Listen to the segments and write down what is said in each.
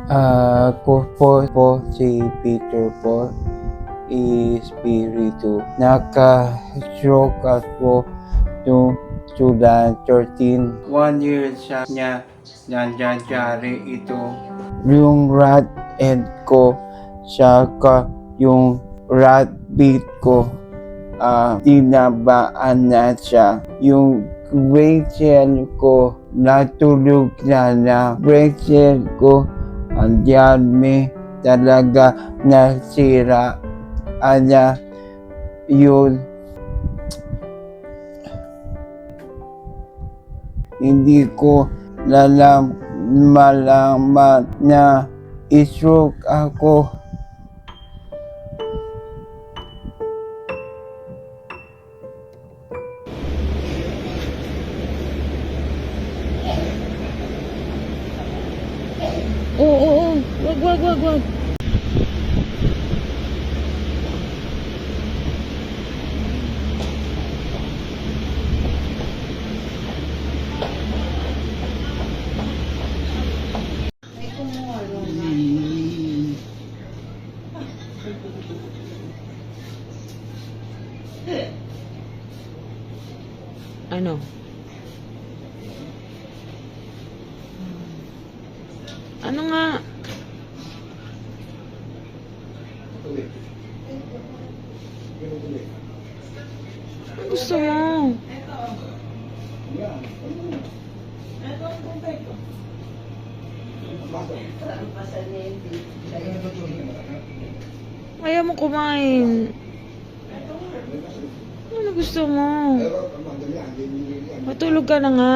Ako po si Peter po, Espiritu. Naka-stroke ako noong 2013. 1 year siya niya nangyayari ito. Yung right hand ko, saka yung right beat ko, tinabaan na siya. Yung bracelet ko, natulog na bracelet ko, ang dami talaga nasira. Yun, hindi ko malaman na stroke ako. Oo. Wag. Ano? Ano nga? Ano gusto mo? Ayaw mo kumain. Ano gusto mo? Matulog ka na nga.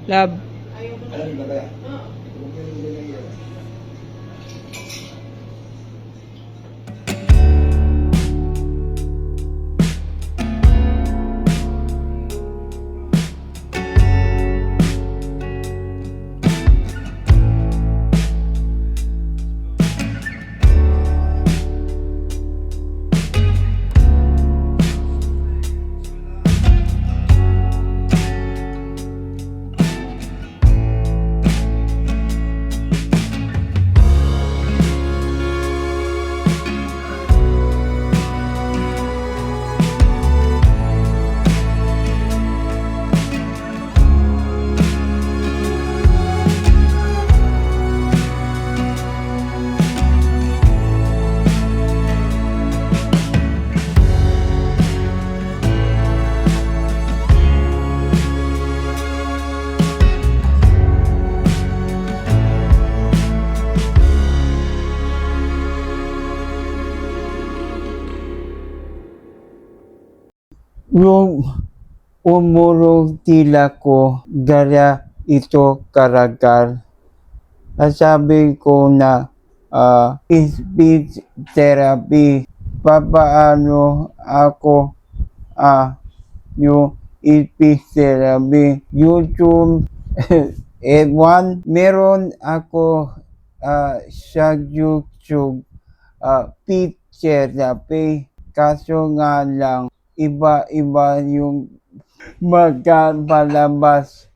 Love. Yung umurong tila ko, gaya ito karagal. Sabi ko na speech therapy. Papaano ako yung speech therapy? YouTube one, meron ako sa YouTube speech therapy. Kaso nga lang, iba-iba yung magpapalabas.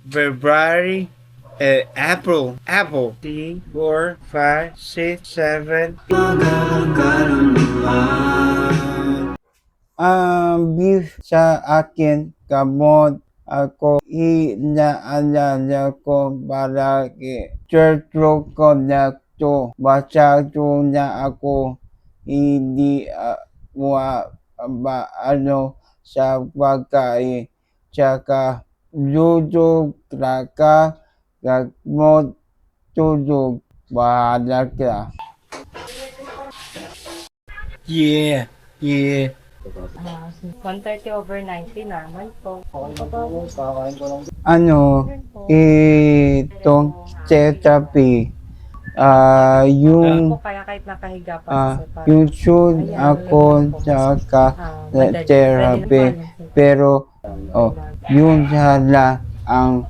February, April, 3, 4, 5, 6, 7. Beef sa akin, kamot ako, inaalala ko palagi. Church ko na to, basado na ako. Hindi sa pagkain, tsaka dudog, traka, gagmot, tudog, bahala ka. Yeah. 130/90, normal po. Itong therapy, yung Kaya kahit nakahiga pa yung should ako sa therapy, pero yun sana ang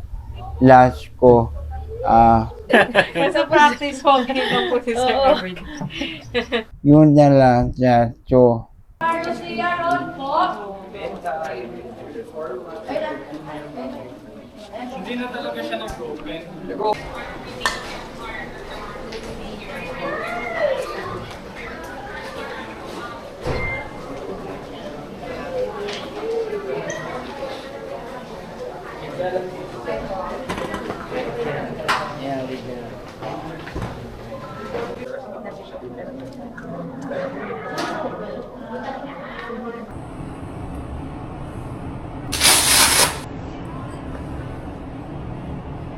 last ko. Sa practice po, ganyan po si Sir Robert. Yun na lang sa to. Hindi na talaga siya nag-open.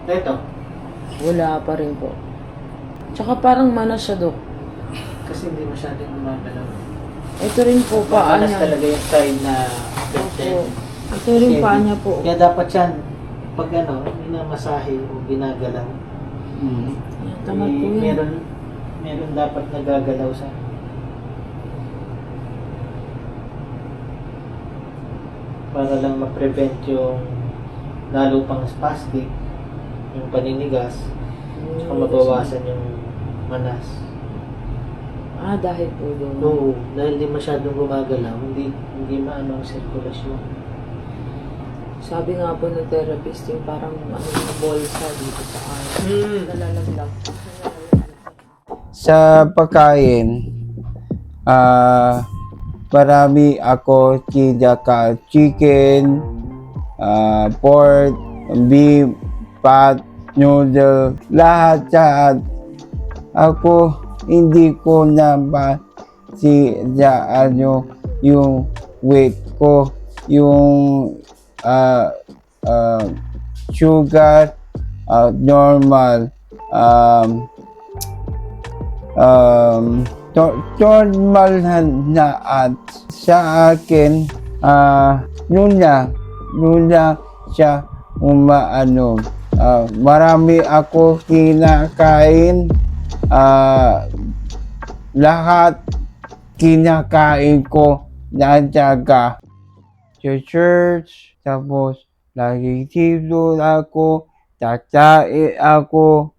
Ito, Wala pa rin po. Tsaka parang manas siya, Dok. kasi hindi masyadong gumagalaw. Ito rin po, paa Manas niya. talaga yung side na Opo. Ito rin paa niya po. Kaya dapat yan, pag minamasahe o ginagalaw. Tama po yun. Meron dapat nagagalaw sa para lang ma-prevent yung lalo pang spastic, yung paninigas, tsaka mabawasan yung manas. Dahil po doon. Oo, dahil di masyadong gumagalaw, hindi maano ang sirkulasyon. Sabi nga po ng therapist, yung parang bolsa dito sa nalalaglag. Sa pagkain, marami ako kinaka chicken, pork, beef, pat, noodle, lahat. Ako hindi ko na ba yung weight ko, yung sugar, normal, normal na at sa akin, yun na siya umaano. Marami ako kinakain, lahat kinakain ko na tiyaga sa church, tapos laging tiblo ako, tatay ako,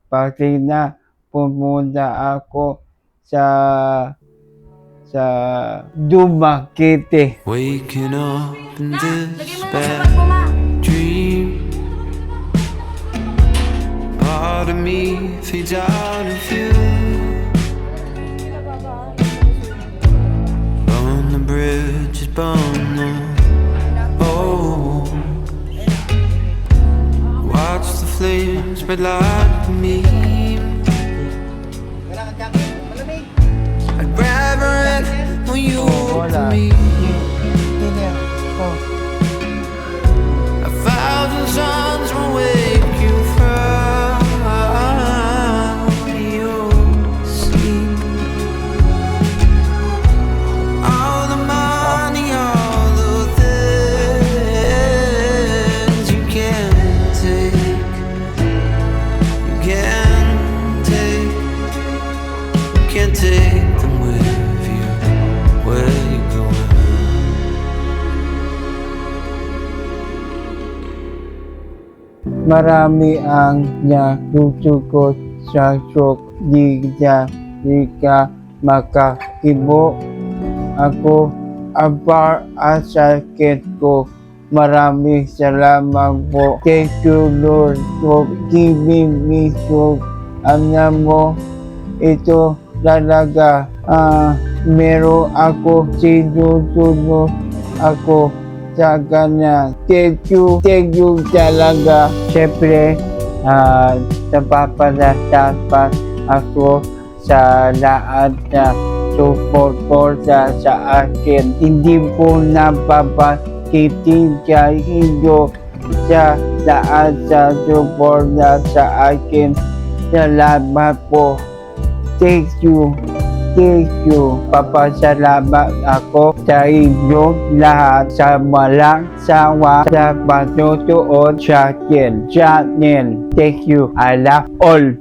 pati na pumunta ako sa Dumaguete. Waking up in this bad dream. Part of me fades out of view. On the bridge is burned. Oh, watch the flames spread like me. I'd rather it when you open me. A thousand suns will wake you from your sleep. All the money, all the things you can't take. You can't take them with you. Where you going? Marami ang natutukot sa shock, di ka makakibo. Ako, apart at sakit ko, marami salamat po. Thank you, Lord, for giving me strength. Alam mo, ito talaga, meron ako sinusunod ako sa kanya. Thank you talaga. Siyempre, napapalasapan ako sa lahat na suporta sa akin. Hindi po napapakitin sa inyo sa lahat sa suporta sa akin. Salamat po. Thank you. Papasalamat ako sa inyo lahat sa walang sawa sa patutuon sa akin. Thank you. I love all.